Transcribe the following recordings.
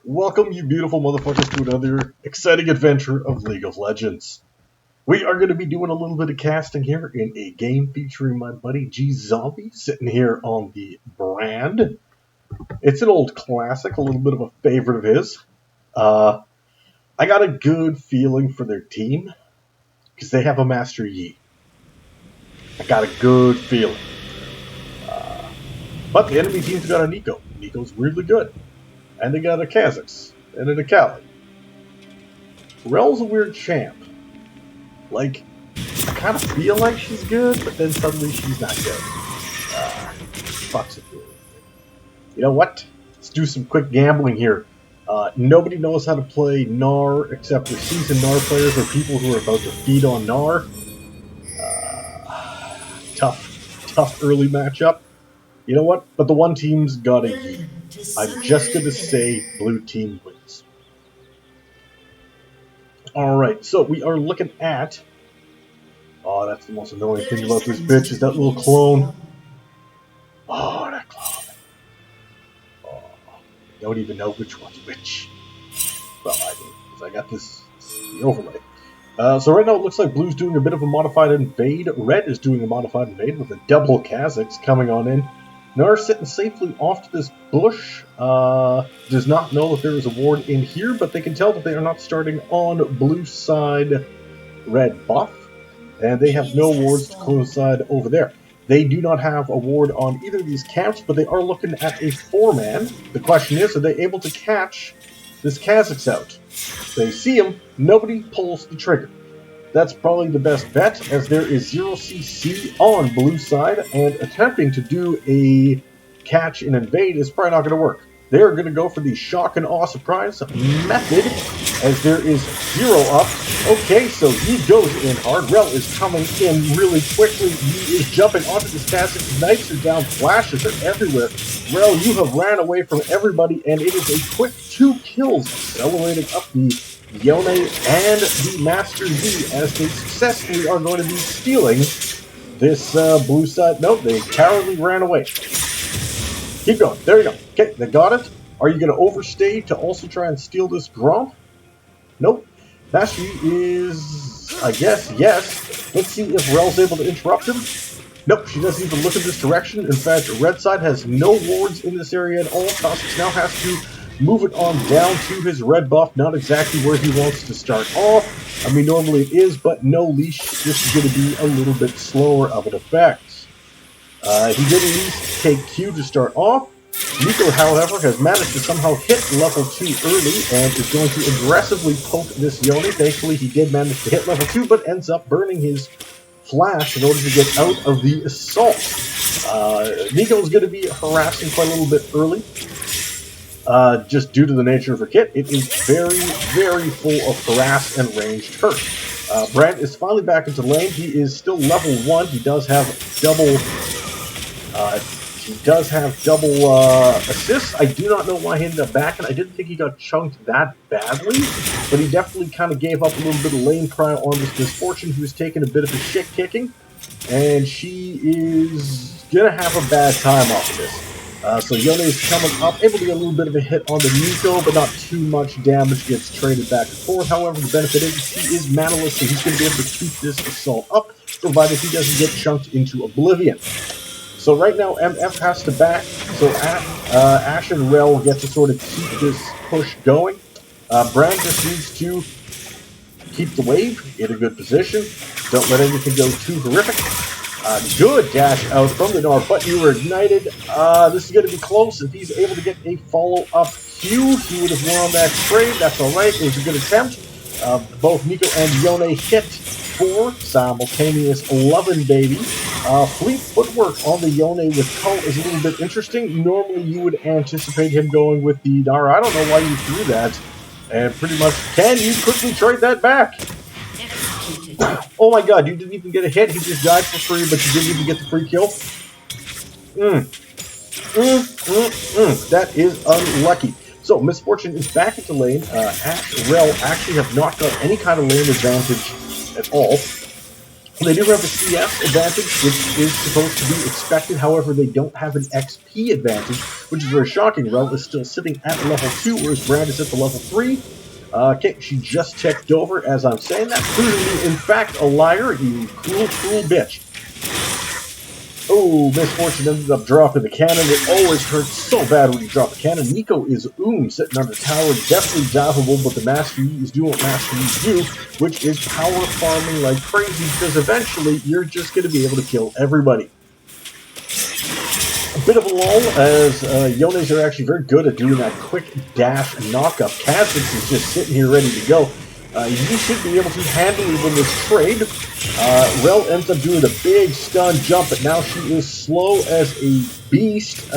Welcome, you beautiful motherfuckers, to another exciting adventure of League of Legends. We are going to be doing a little bit of casting here in a game featuring my buddy GZombie, sitting here on the brand. It's an old classic, a little bit of a favorite of his. I got a good feeling for their team, because they have a Master Yi. I got a good feeling. But the enemy team's got a Nico. Nico's weirdly good. And they got a Kha'Zix and an Akali. Rell's a weird champ. Like, I kind of feel like she's good, but then suddenly she's not good. Fucks it. You know what? Let's do some quick gambling here. Nobody knows how to play Gnar except for seasoned Gnar players or people who are about to feed on Gnar. Tough early matchup. You know what? But the one team's got a Yi. I'm just going to say blue team wins. Alright, so we are looking at... Oh, that's the most annoying thing about this bitch, is that little clone. Oh, that clone. Oh, I don't even know which one's which. Well, I do, because I got this the overlay. So right now it looks like blue's doing a bit of a modified invade. Red is doing a modified invade with a double Kha'Zix coming on in. Gnar sitting safely off to this bush. Does not know if there is a ward in here, but they can tell that they are not starting on blue side red buff. And they have no wards to coincide over there. They do not have a ward on either of these camps, but they are looking at a 4-man. The question is, are they able to catch this Kha'Zix out? They see him, nobody pulls the trigger. That's probably the best bet, as there is 0 CC on blue side, and attempting to do a catch and invade is probably not going to work. They are going to go for the shock and awe surprise method, as there is 0 up. Okay, so he goes in hard. Rell is coming in really quickly. He is jumping onto this Kha'Zix. Knights are down, flashes are everywhere. Rell, you have ran away from everybody, and it is a quick 2 kills, accelerating up the Yone and the Master Z, as they successfully are going to be stealing this blue side. Nope, they cowardly ran away. Keep going. There you go. Okay, they got it. Are you going to overstay to also try and steal this Gromp? Nope. Master Z is, I guess, yes. Let's see if Rell's able to interrupt him. Nope, she doesn't even look in this direction. In fact, red side has no wards in this area at all. Kha'Zix now has to move it on down to his red buff, not exactly where he wants to start off. I mean, normally it is, but no leash. This is going to be a little bit slower of an effect. He did at least take Q to start off. Nico, however, has managed to somehow hit level 2 early and is going to aggressively poke this Yone. Thankfully, he did manage to hit level 2, but ends up burning his flash in order to get out of the assault. Nico is going to be harassing quite a little bit early. Just due to the nature of her kit, it is very, very full of harass and ranged hurt. Brand is finally back into lane. He is still level 1. He does have double. Assists. I do not know why he ended up backing. I didn't think he got chunked that badly, but he definitely kind of gave up a little bit of lane prio on this Misfortune, who is taking a bit of a shit kicking, and she is gonna have a bad time off of this. So Yone is coming up, able to get a little bit of a hit on the Nico, but not too much damage. Gets traded back and forth. However, the benefit is he is manaless, so he's going to be able to keep this assault up, provided he doesn't get chunked into oblivion. So right now, MF has to back, so Ash and Rell get to sort of keep this push going. Brand just needs to keep the wave in a good position. Don't let anything go too horrific. Good dash out from the Gnar, but you were ignited. This is going to be close. If he's able to get a follow-up Q, he would have won on that trade. That's alright. It was a good attempt. Both Nico and Yone hit for simultaneous lovin' baby. Fleet footwork on the Yone with Cull is a little bit interesting. Normally you would anticipate him going with the Gnar. I don't know why you threw that. And pretty much, can you quickly trade that back? Oh my god, you didn't even get a hit. He just died for free, but you didn't even get the free kill. That is unlucky. So, Misfortune is back into lane. Ash, Rell actually have not got any kind of lane advantage at all. They do have a CS advantage, which is supposed to be expected. However, they don't have an XP advantage, which is very shocking. Rell is still sitting at level 2, whereas Brand is at the level 3. Okay, she just ticked over as I'm saying that. Proving me, in fact, a liar, you cruel, cruel bitch. Oh, Misfortune ended up dropping the cannon. It always hurts so bad when you drop a cannon. Nico is sitting under tower, definitely diveable, but the Master Yi is doing what Master Yi do, which is power farming like crazy, because eventually you're just going to be able to kill everybody. A bit of a lull, as Yones are actually very good at doing that quick dash knock-up. Kha'Zix is just sitting here ready to go. You should be able to handily win this trade. Rell ends up doing a big stun jump, but now she is slow as a beast.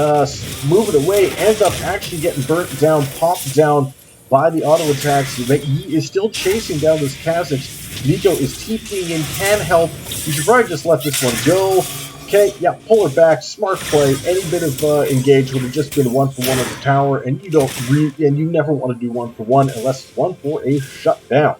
Moving away, ends up actually getting burnt down, popped down by the auto attacks. He is still chasing down this Kha'Zix. Nico is TPing in, can help. You should probably just let this one go. Okay, yeah, pull her back. Smart play. Any bit of engage would have just been 1-for-1 on the tower, and you never want to do 1-for-1 unless it's 1 for a shutdown.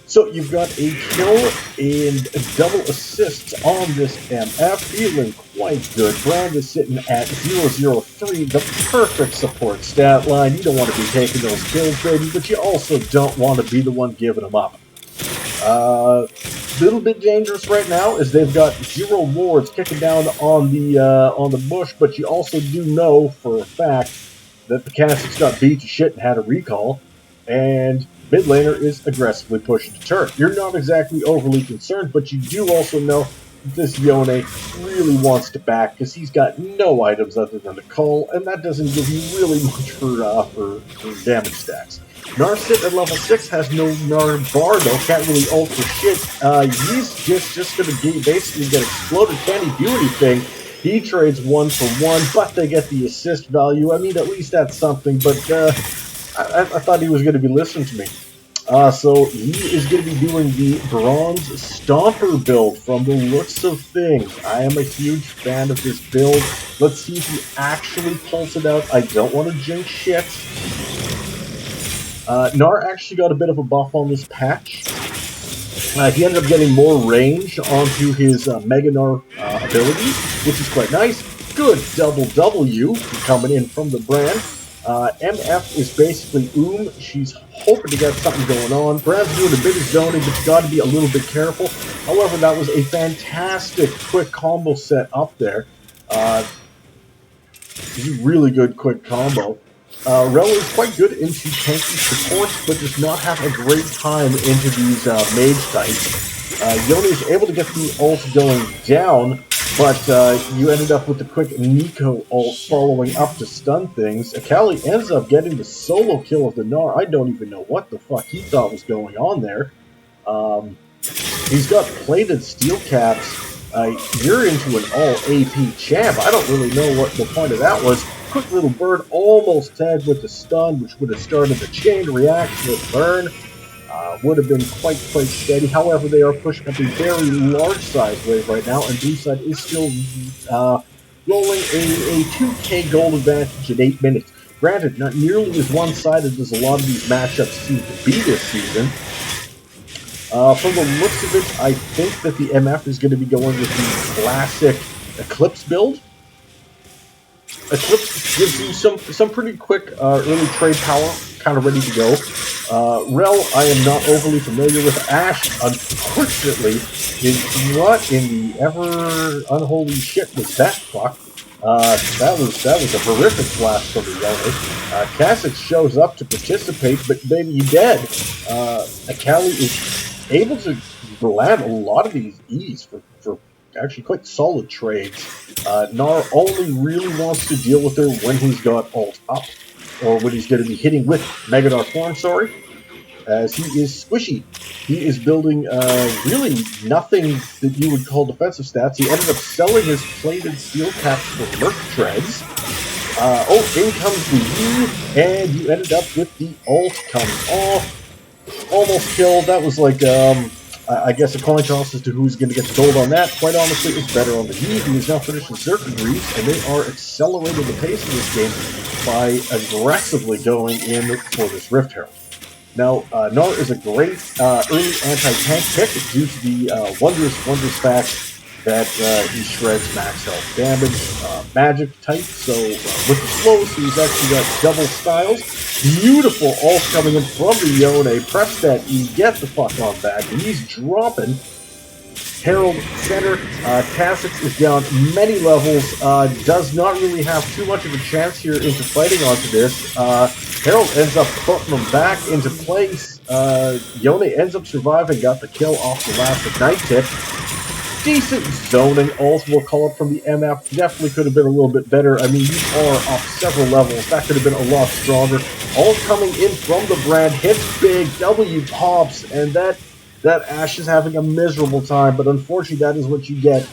So you've got a kill and double assists on this MF, feeling quite good. Brand is sitting at 0-0-3, the perfect support stat line. You don't want to be taking those kills, baby, but you also don't want to be the one giving them up. Little bit dangerous right now, as they've got 0 wards kicking down on the bush, but you also do know for a fact that the Kha'Zix got beat to shit and had a recall, and mid laner is aggressively pushing to turn. You're not exactly overly concerned, but you do also know that this Yone really wants to back, because he's got no items other than the call, and that doesn't give you really much for damage stacks. Narset at level 6 has no Nar bar though, can't really ult for shit. He's just going to basically get exploded. Can't he do anything? He trades 1-for-1, but they get the assist value. I mean, at least that's something, but I thought he was going to be listening to me. So he is going to be doing the Bronze Stomper build from the looks of things. I am a huge fan of this build. Let's see if he actually pulls it out. I don't want to jinx shit. Nar actually got a bit of a buff on this patch. He ended up getting more range onto his Mega Nar ability, which is quite nice. Good double W coming in from the Brand. MF is basically She's hoping to get something going on. Brand's doing a bit of zoning, but you got to be a little bit careful. However, that was a fantastic quick combo set up there. Really good quick combo. Rell is quite good into tanky support, but does not have a great time into these mage types. Yone is able to get the ult going down, but you ended up with the quick Nico ult following up to stun things. Akali ends up getting the solo kill of the Gnar. I don't even know what the fuck he thought was going on there. He's got plated steel caps. You're into an all-AP champ. I don't really know what the point of that was. Quick little bird almost tagged with the stun, which would have started the chain reaction with burn. Would have been quite steady. However, they are pushing up a very large size wave right now, and blue side is still rolling a 2k gold advantage in 8 minutes. Granted, not nearly as one-sided as a lot of these matchups seem to be this season. From the looks of it, I think that the MF is going to be going with the classic Eclipse build. Eclipse gives you some pretty quick early trade power, kind of ready to go. Rell, I am not overly familiar with. Ashe, unfortunately, is what in the ever unholy shit was that fuck? That was a horrific blast from the Yone. Kha'Zix shows up to participate, but baby, you dead. Akali is able to land a lot of these E's for actually quite solid trades. Gnar only really wants to deal with her when he's got ult up, or when he's going to be hitting with Mega Gnar form, as he is squishy. He is building really nothing that you would call defensive stats. He ended up selling his plated steel caps for Merc Treads. In comes the U, and you ended up with the ult comes off. Almost killed. That was like, I guess a coin toss as to who's going to get the gold on that. Quite honestly, it's better on the He, who is now finished with circuitry, and they are accelerating the pace of this game by aggressively going in for this Rift Herald. Now, Gnar is a great early anti-tank pick due to the wondrous fact that he shreds max health damage, magic type, so with the slow, so he's actually got double styles. Beautiful ult coming in from the Yone. Press that E, get the fuck on back, and he's dropping. Herald center, Kha'Zix is down many levels, does not really have too much of a chance here into fighting onto this. Herald ends up putting him back into place. Yone ends up surviving, got the kill off the last Ignite tip. Decent zoning, also will call up from the MF, definitely could have been a little bit better. I mean, you are up several levels, that could have been a lot stronger. All coming in from the brand, hits big, W pops, and that Ashe is having a miserable time, but unfortunately that is what you get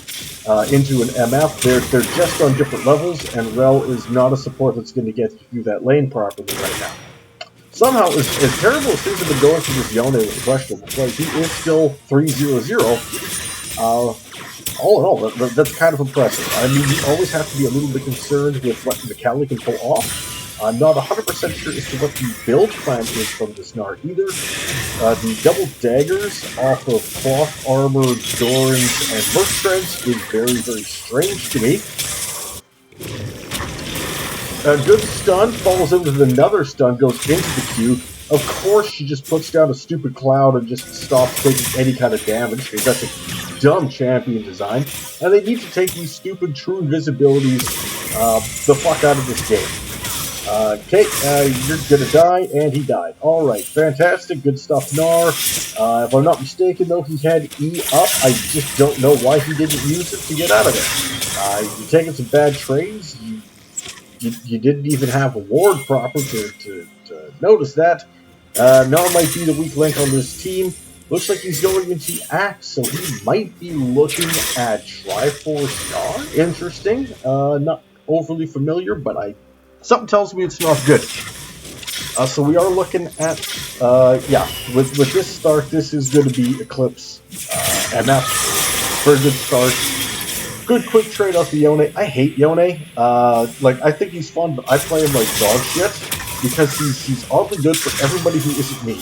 into an MF. They're just on different levels, and Rell is not a support that's going to get you through that lane properly right now. Somehow, as terrible as things have been going for this Yone with the questionable play, he is still 3-0-0. All in all, that's kind of impressive. I mean, you always have to be a little bit concerned with what Mikaeli can pull off. I'm not 100% sure as to what the build plan is from this Gnar either. The double daggers off of cloth armor, Dorans, and merc treads is very, very strange to me. A good stun follows in with another stun, goes into the queue. Of course, she just puts down a stupid cloud and just stops taking any kind of damage, because that's a dumb champion design. And they need to take these stupid true invisibilities the fuck out of this game. Okay, you're gonna die, and he died. Alright, fantastic, good stuff, Gnar. If I'm not mistaken, though, he had E up. I just don't know why he didn't use it to get out of it. You're taking some bad trades. You didn't even have a ward proper to notice that. Gnar might be the weak link on this team. Looks like he's going into Axe, so he might be looking at Triforce Gnar. Interesting. Not overly familiar, but something tells me it's not good. So we are looking at, with this start, this is going to be Eclipse MF for a good start. Good quick trade off the Yone. I hate Yone. I think he's fun, but I play him like dog shit because he's oddly good for everybody who isn't me.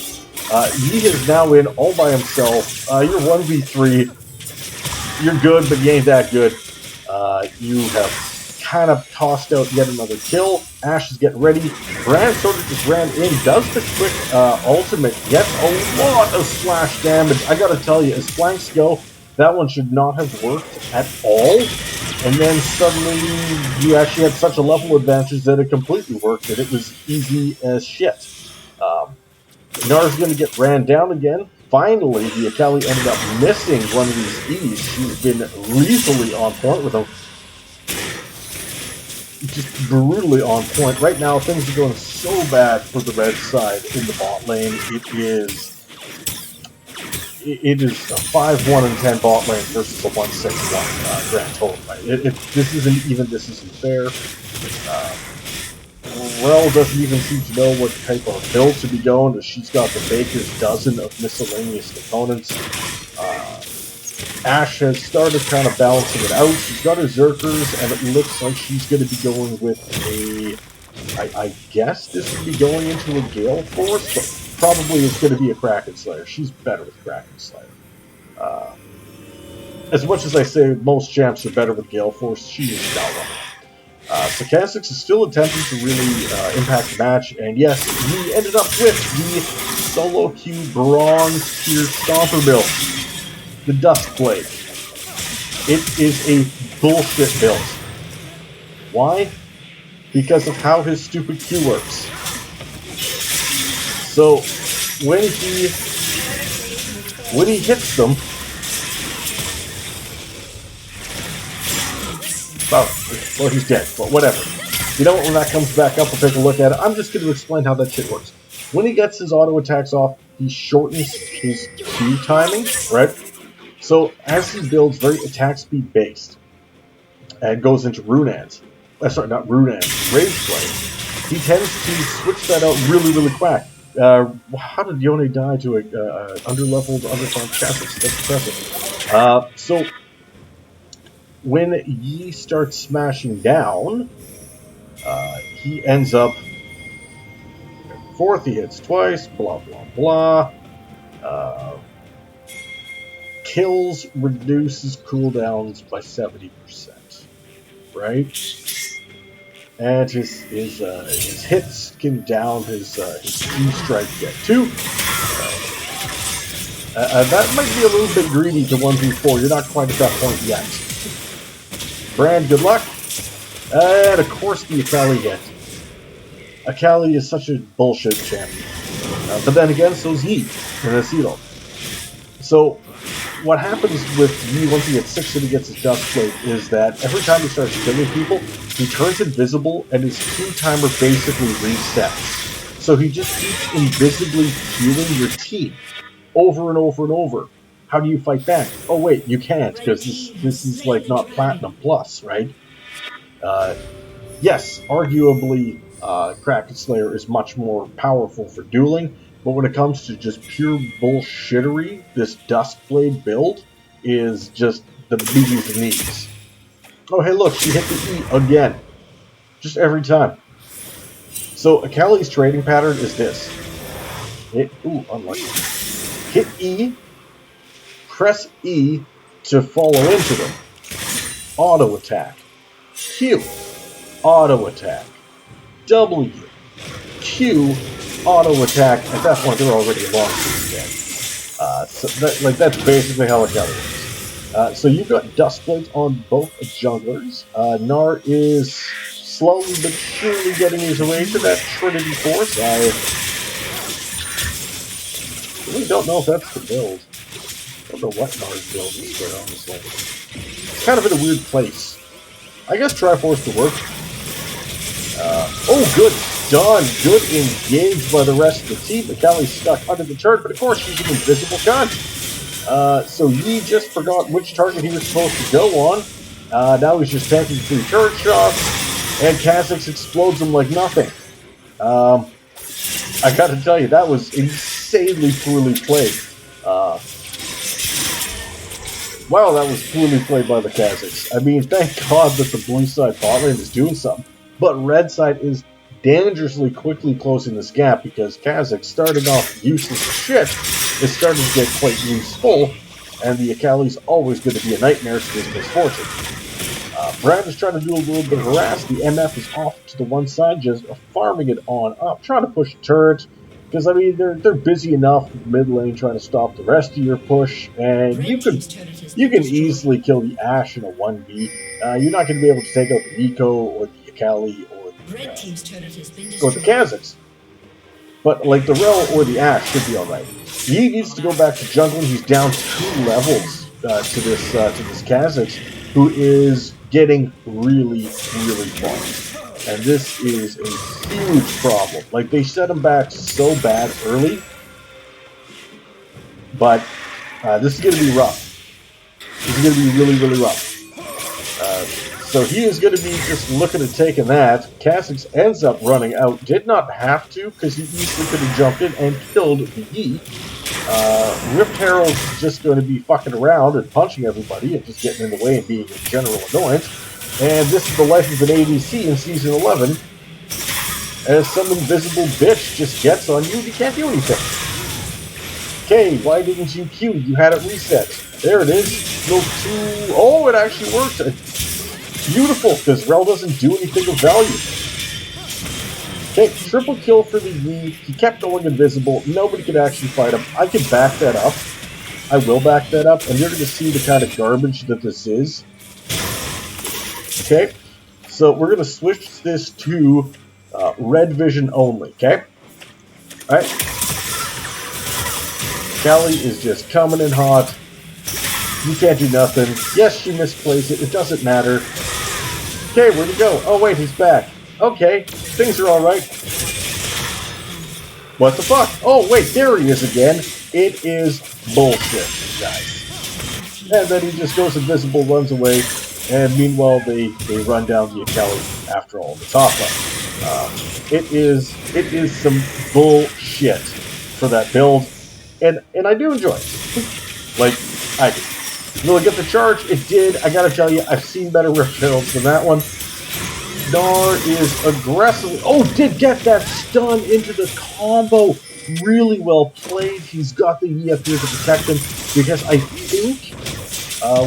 He is now in all by himself. You're 1v3. You're good, but you ain't that good. You have kind of tossed out yet another kill. Ashe is getting ready. Brand sort of just ran in, does the quick ultimate, gets a lot of splash damage. I gotta tell you, as flanks go, that one should not have worked at all. And then suddenly you actually had such a level advantage that it completely worked, and it was easy as shit. Gnar's going to get ran down again. Finally, the Akali ended up missing one of these E's. She's been lethally on point with him. Just brutally on point. Right now, things are going so bad for the red side in the bot lane. It is a 5-1 and 10 bot lane versus a 1-6-1 grand total. Right? This isn't fair. Rell doesn't even seem to know what type of build to be going, as she's got the baker's dozen of miscellaneous components. Ashe has started kind of balancing it out. She's got her Zerkers, and it looks like she's going to be going with I guess this would be going into a Gale Force, but probably it's going to be a Kraken Slayer. She's better with Kraken Slayer. As much as I say most champs are better with Gale Force, she is not one. So Kha'Zix is still attempting to really impact the match, and yes, he ended up with the solo queue bronze tier stomper build, the Dust Plague. It is a bullshit build. Why? Because of how his stupid Q works. So when he hits them, well, he's dead, but whatever. You know what, when that comes back up, we'll take a look at it. I'm just going to explain how that shit works. When he gets his auto attacks off, he shortens his Q timing, right? So as he builds very attack speed based, and goes into Runans, sorry, not Runans, Rage Flame, he tends to switch that out really, really quick. How did Yone die to a underleveled, underfarmed Kha'Zix? That's impressive. So when Yi starts smashing down, he ends up 4th, he hits twice, blah, blah, blah. Kills reduces cooldowns by 70%, right? And his hits can down his E-strike get 2. That might be a little bit greedy to 1 through 4. You're not quite at that point yet. Brand, good luck. And of course the Akali hit. Akali is such a bullshit champion. But then again, so's Yi and Asilo. So what happens with Yi once he gets 6 and he gets his Dust Blade is that every time he starts killing people, he turns invisible and his Q timer basically resets. So he just keeps invisibly healing your team over and over and over. How do you fight back? Oh wait, you can't, because this is like not Platinum Plus, right? Yes, arguably Kraken Slayer is much more powerful for dueling, but when it comes to just pure bullshittery, this Duskblade build is just the B's and E's. Oh hey look, she hit the E again. Just every time. So Akali's trading pattern is this. Unlucky. Hit E, press E to follow into them. Auto attack. Q, auto attack. W, Q, auto attack. At that point, they're already long dead. So that's basically how it works. So you've got Duskblades on both junglers. Gnar is slowly but surely getting his way to that Trinity Force. I really don't know if that's the build. I don't know what Gnar's build is, quite honestly. It's kind of in a weird place. I guess Triforce to work. Oh, good. Done. Good engaged by the rest of the team. Akali's stuck under the turret, but of course she's an invisible cunt. So Yi just forgot which target he was supposed to go on. Now he's just tanking 3 turret shots, and Kha'Zix explodes him like nothing. I gotta tell you, that was insanely poorly played. Wow, that was poorly played by the Kha'Zix. I mean, thank God that the blue side bot lane is doing something, but red side is dangerously quickly closing this gap because Kha'Zix, starting off useless as shit, is starting to get quite useful, and the Akali's always going to be a nightmare to his misfortune. Brand is trying to do a little bit of harass. The MF is off to the one side, just farming it on up, trying to push the turret. Because, I mean, they're busy enough mid lane trying to stop the rest of your push, and you can easily kill the Ashe in a 1v. You're not going to be able to take out the Nico or the Akali or the Kha'Zix. But, like, the Rell or the Ashe should be alright. He needs to go back to jungling. He's down 2 levels to this Kha'Zix, who is getting really, really farmed. And this is a huge problem. Like, they set him back so bad early. But this is going to be rough. This is going to be really, really rough. So he is going to be just looking at taking that. Kha'Zix ends up running out. Did not have to, because he easily could have jumped in and killed the Yi. Rift Herald's just going to be fucking around and punching everybody and just getting in the way and being a general annoyance. And this is the life of an ADC in Season 11. As some invisible bitch just gets on you, you can't do anything. Okay, why didn't you Q? You had it reset. There it is. No 2. Oh, it actually worked. Beautiful, because Rell doesn't do anything of value. Okay, triple kill for the Yi. He kept going invisible. Nobody could actually fight him. I can back that up. I will back that up, and you're going to see the kind of garbage that this is. Okay, so we're going to switch this to red vision only, okay? Alright. Callie is just coming in hot. You can't do nothing. Yes, she misplays it. It doesn't matter. Okay, where'd he go? Oh, wait, he's back. Okay, things are alright. What the fuck? Oh, wait, there he is again. It is bullshit, guys. And then he just goes invisible, runs away. And meanwhile, they run down the Akali after all the top lane. It is some bullshit for that build, and I do enjoy it. Like, I do. Will it get the charge? It did. I gotta tell you, I've seen better Rift Heralds than that one. Gnar is aggressively... Oh, did get that stun into the combo. Really well played. He's got the EF here to protect him, because I think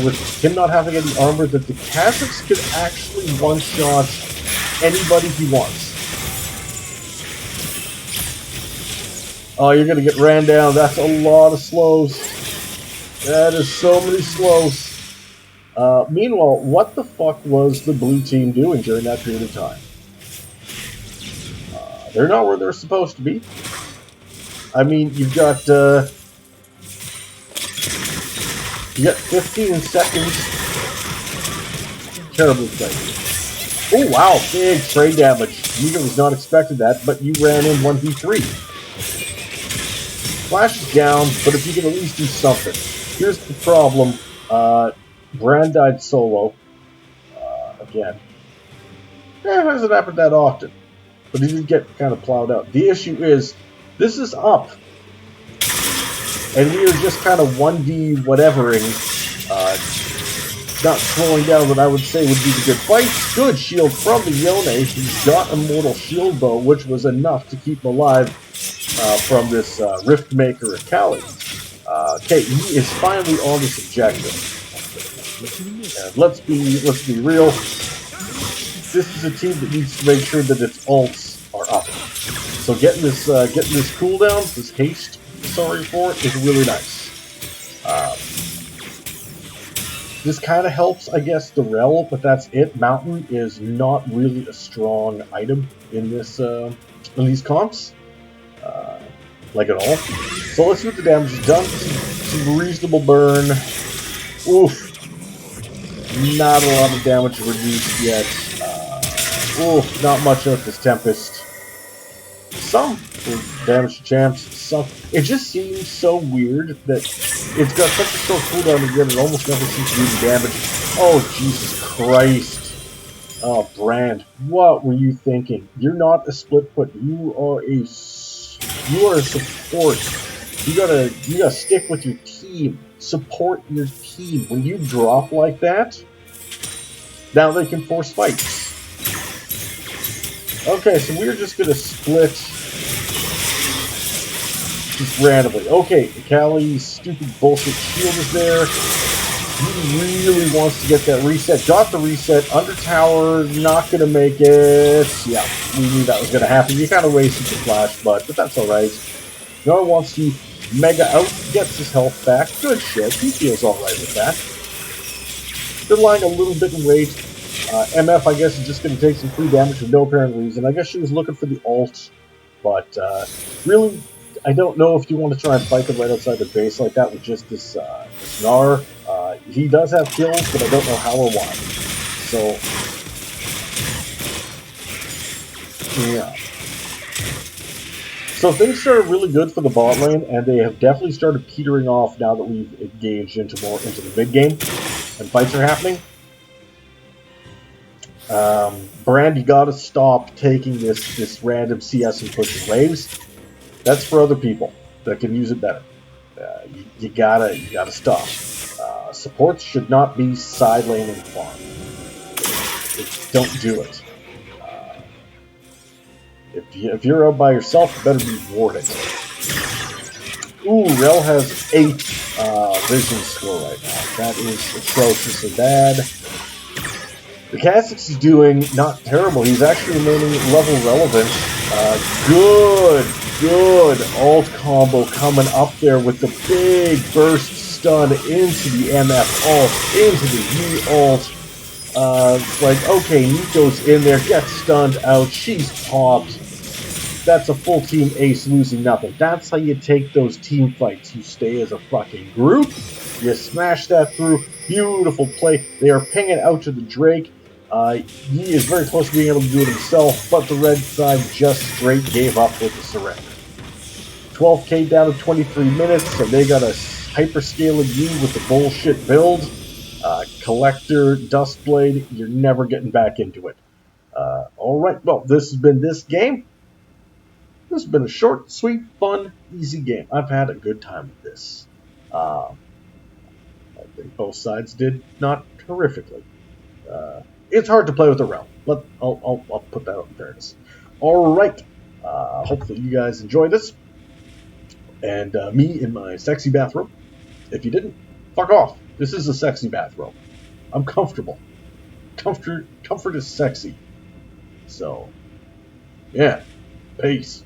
with him not having any armor, that the Kazakhs could actually one-shot anybody he wants. Oh, you're going to get ran down. That's a lot of slows. That is so many slows. Meanwhile, what the fuck was the blue team doing during that period of time? They're not where they're supposed to be. I mean, you've got 15 seconds. Terribly played. Oh, wow, big trade damage. Yuga was not expecting that, but you ran in 1v3. Flash is down, but if you can at least do something. Here's the problem. Brand died solo. Again. It hasn't happened that often. But he did get kind of plowed out. The issue is, this is up. And we are just kind of 1v whatevering. Not slowing down what I would say would be the good fight. Good shield from the Yone. He's got Immortal Shield Bow, which was enough to keep him alive from this Rift Maker Akali. Okay, he is finally on this objective. And let's be real. This is a team that needs to make sure that its ults are up. So getting this cooldown, this haste, sorry for it, is really nice. This kind of helps, I guess, the Rell, but that's it. Mountain is not really a strong item in this in these comps, like at all. So let's see what the damage is done. Some reasonable burn. Oof. Not a lot of damage reduced yet. Oof, not much of this Tempest. Some damage to champs. Some. It just seems so weird that it's got such a short cooldown to get it almost never seems to do the damage. Oh, Jesus Christ. Oh, Brand. What were you thinking? You're not a split foot. You are a support. You gotta stick with your team. Support your team. When you drop like that, now they can force fights. Okay, so we're just gonna split just randomly. Okay, Akali's stupid bullshit shield is there. He really wants to get that reset. Got the reset. Under tower, not gonna make it. Yeah, we knew that was gonna happen. You kind of wasted the flash, but that's alright. Gnar wants to mega out, gets his health back. Good shit. He feels alright with that. They're lying a little bit in wait. MF, I guess, is just going to take some free damage for no apparent reason. I guess she was looking for the ult, but really, I don't know if you want to try and fight them right outside the base like that with just this Gnar. He does have kills, but I don't know how or why. So, yeah. So things started really good for the bot lane, and they have definitely started petering off now that we've engaged into the mid game, and fights are happening. Brand, you gotta stop taking this random CS and pushing waves. That's for other people that can use it better. You gotta stop. Supports should not be side laning farm. Don't do it. If you're out by yourself, you better be warded. Ooh, Rell has 8 vision score right now. That is atrociously bad. The Kazakhs is doing not terrible. He's actually remaining level relevant. Good ult combo coming up there with the big burst stun into the MF ult, into the E ult. Like, okay, Nico's in there, gets stunned out, she's popped. That's a full team ace losing nothing. That's how you take those team fights. You stay as a fucking group, you smash that through. Beautiful play. They are pinging out to the Drake. He is very close to being able to do it himself, but the red side just straight gave up with the surrender. 12k down to 23 minutes, and they got a hyperscaling you with the bullshit build. Collector, Dustblade, you're never getting back into it. Alright, well, this has been this game. This has been a short, sweet, fun, easy game. I've had a good time with this. I think both sides did not horrifically. It's hard to play with the Rell. But I'll put that up in fairness. All right. Hopefully you guys enjoyed this. And me in my sexy bathrobe. If you didn't, fuck off. This is a sexy bathrobe. I'm comfortable. Comfort is sexy. So, yeah. Peace.